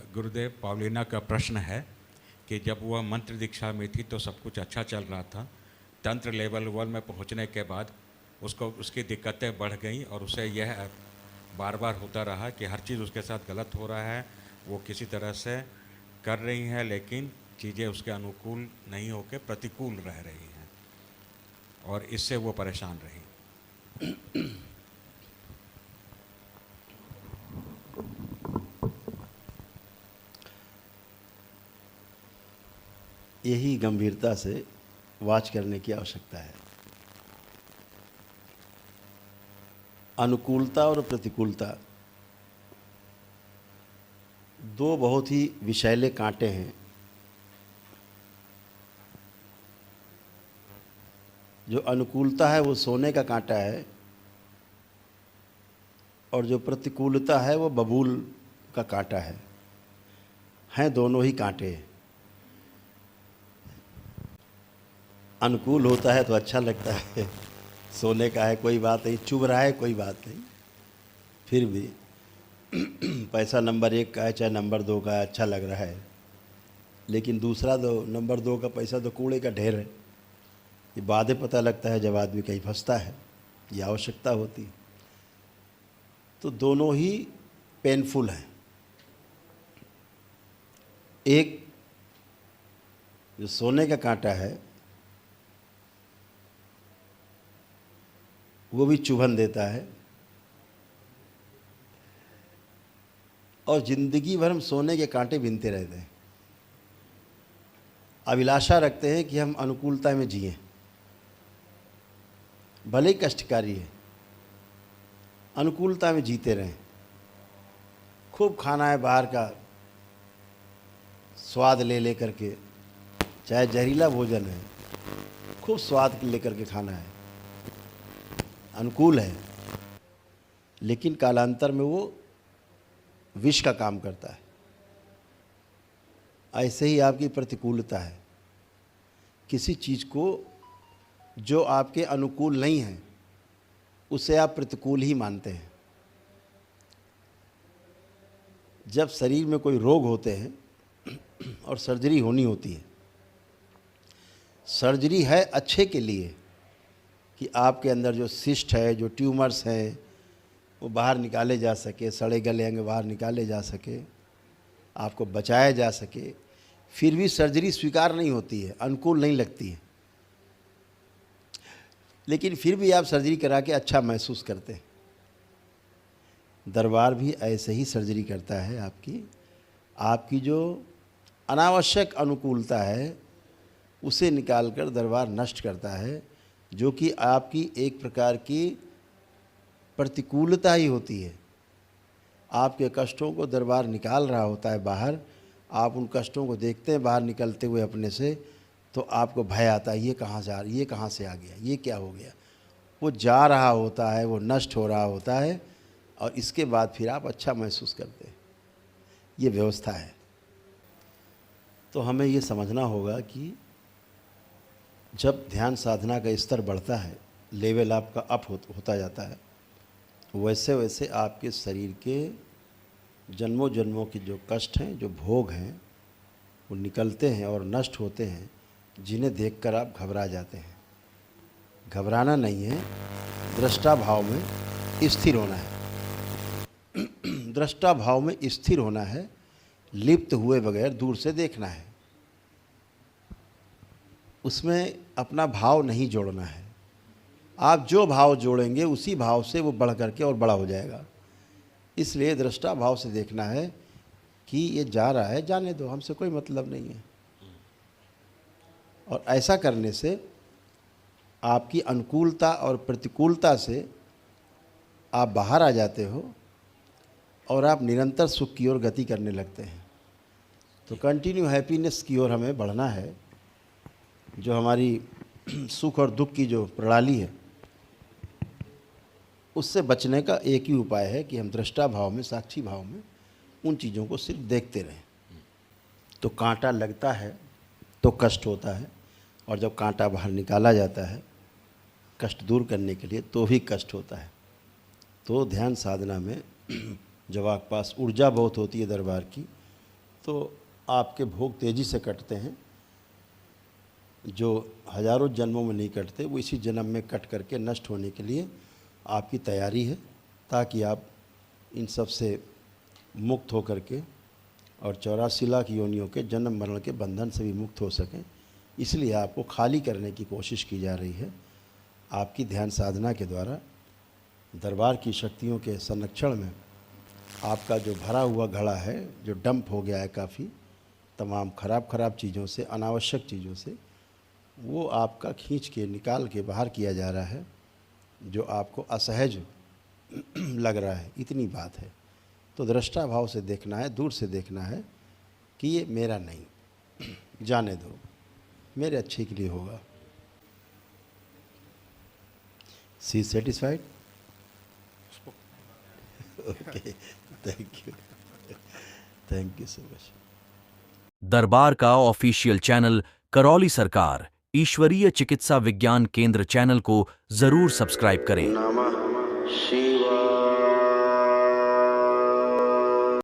गुरुदेव, पावलीना का प्रश्न है कि जब वह मंत्र दीक्षा में थी तो सब कुछ अच्छा चल रहा था। तंत्र लेवल 1 में पहुंचने के बाद उसको उसकी दिक्कतें बढ़ गईं और उसे यह बार बार होता रहा कि हर चीज़ उसके साथ गलत हो रहा है। वो किसी तरह से कर रही हैं लेकिन चीज़ें उसके अनुकूल नहीं होकर प्रतिकूल रह रही हैं और इससे वो परेशान रही। यही गंभीरता से वाच करने की आवश्यकता है। अनुकूलता और प्रतिकूलता दो बहुत ही विषैले कांटे हैं जो अनुकूलता है वो सोने का कांटा है और जो प्रतिकूलता है वो बबूल का कांटा है। हैं दोनों ही कांटे। अनुकूल होता है तो अच्छा लगता है, सोने का है कोई बात नहीं, चुभ रहा है कोई बात नहीं, फिर भी पैसा नंबर 1 का है चाहे नंबर 2 का है, अच्छा लग रहा है। लेकिन दूसरा दो नंबर 2 का पैसा तो कूड़े का ढेर है। ये बाद में पता लगता है जब आदमी कहीं फंसता है, ये आवश्यकता होती है। तो दोनों ही पेनफुल हैं। एक जो सोने का कांटा है वो भी चुभन देता है और ज़िंदगी भर हम सोने के कांटे बीनते रहते हैं। अभिलाषा रखते हैं कि हम अनुकूलता में जिएं, भले ही कष्टकारी है, अनुकूलता में जीते रहें। खूब खाना है बाहर का, स्वाद ले करके, चाहे जहरीला भोजन है, खूब स्वाद लेकर के खाना है, अनुकूल है, लेकिन कालांतर में वो विष का काम करता है। ऐसे ही आपकी प्रतिकूलता है। किसी चीज़ को जो आपके अनुकूल नहीं है उसे आप प्रतिकूल ही मानते हैं। जब शरीर में कोई रोग होते हैं और सर्जरी होनी होती है, सर्जरी है अच्छे के लिए कि आपके अंदर जो सिस्ट है, जो ट्यूमर्स हैं, वो बाहर निकाले जा सके, सड़े गले अंग बाहर निकाले जा सके, आपको बचाया जा सके। फिर भी सर्जरी स्वीकार नहीं होती है, अनुकूल नहीं लगती है, लेकिन फिर भी आप सर्जरी करा के अच्छा महसूस करते हैं। दरबार भी ऐसे ही सर्जरी करता है। आपकी जो अनावश्यक अनुकूलता है उसे निकालकर दरबार नष्ट करता है, जो कि आपकी एक प्रकार की प्रतिकूलता ही होती है। आपके कष्टों को दरबार निकाल रहा होता है बाहर। आप उन कष्टों को देखते हैं बाहर निकलते हुए अपने से, तो आपको भय आता है, ये कहाँ से आ गया, ये क्या हो गया। वो जा रहा होता है, वो नष्ट हो रहा होता है और इसके बाद फिर आप अच्छा महसूस करते हैं। ये व्यवस्था है। तो हमें ये समझना होगा कि जब ध्यान साधना का स्तर बढ़ता है, लेवल आपका अप होता जाता है, वैसे वैसे आपके शरीर के जन्मों जन्मों के जो कष्ट हैं, जो भोग हैं, वो निकलते हैं और नष्ट होते हैं, जिन्हें देखकर आप घबरा जाते हैं। घबराना नहीं है, दृष्टा भाव में स्थिर होना है। दृष्टा भाव में स्थिर होना है, लिप्त हुए बगैर दूर से देखना है। उसमें अपना भाव नहीं जोड़ना है। आप जो भाव जोड़ेंगे उसी भाव से वो बढ़ करके और बड़ा हो जाएगा। इसलिए दृष्टा भाव से देखना है कि ये जा रहा है, जाने दो, हमसे कोई मतलब नहीं है। और ऐसा करने से आपकी अनुकूलता और प्रतिकूलता से आप बाहर आ जाते हो और आप निरंतर सुख की ओर गति करने लगते हैं। तो कंटिन्यू हैप्पीनेस की ओर हमें बढ़ना है। जो हमारी सुख और दुख की जो प्रणाली है, उससे बचने का एक ही उपाय है कि हम दृष्टा भाव में, साक्षी भाव में उन चीज़ों को सिर्फ देखते रहें। तो कांटा लगता है तो कष्ट होता है, और जब कांटा बाहर निकाला जाता है कष्ट दूर करने के लिए, तो भी कष्ट होता है। तो ध्यान साधना में जब आपके पास ऊर्जा बहुत होती है दरबार की, तो आपके भोग तेज़ी से कटते हैं, जो हज़ारों जन्मों में नहीं कटते वो इसी जन्म में कट करके नष्ट होने के लिए आपकी तैयारी है, ताकि आप इन सब से मुक्त हो करके और 84 लाख योनियों के जन्म मरण के बंधन से भी मुक्त हो सकें। इसलिए आपको खाली करने की कोशिश की जा रही है। आपकी ध्यान साधना के द्वारा दरबार की शक्तियों के संरक्षण में आपका जो भरा हुआ घड़ा है, जो डंप हो गया है काफ़ी तमाम खराब चीज़ों से, अनावश्यक चीज़ों से, वो आपका खींच के निकाल के बाहर किया जा रहा है, जो आपको असहज लग रहा है। इतनी बात है। तो दृष्टा भाव से देखना है, दूर से देखना है कि ये मेरा नहीं, जाने दो, मेरे अच्छे के लिए होगा। See satisfied? Okay, thank you so much. दरबार का ऑफिशियल चैनल करौली सरकार ईश्वरीय चिकित्सा विज्ञान केंद्र चैनल को जरूर सब्सक्राइब करें। नमः शिवाय।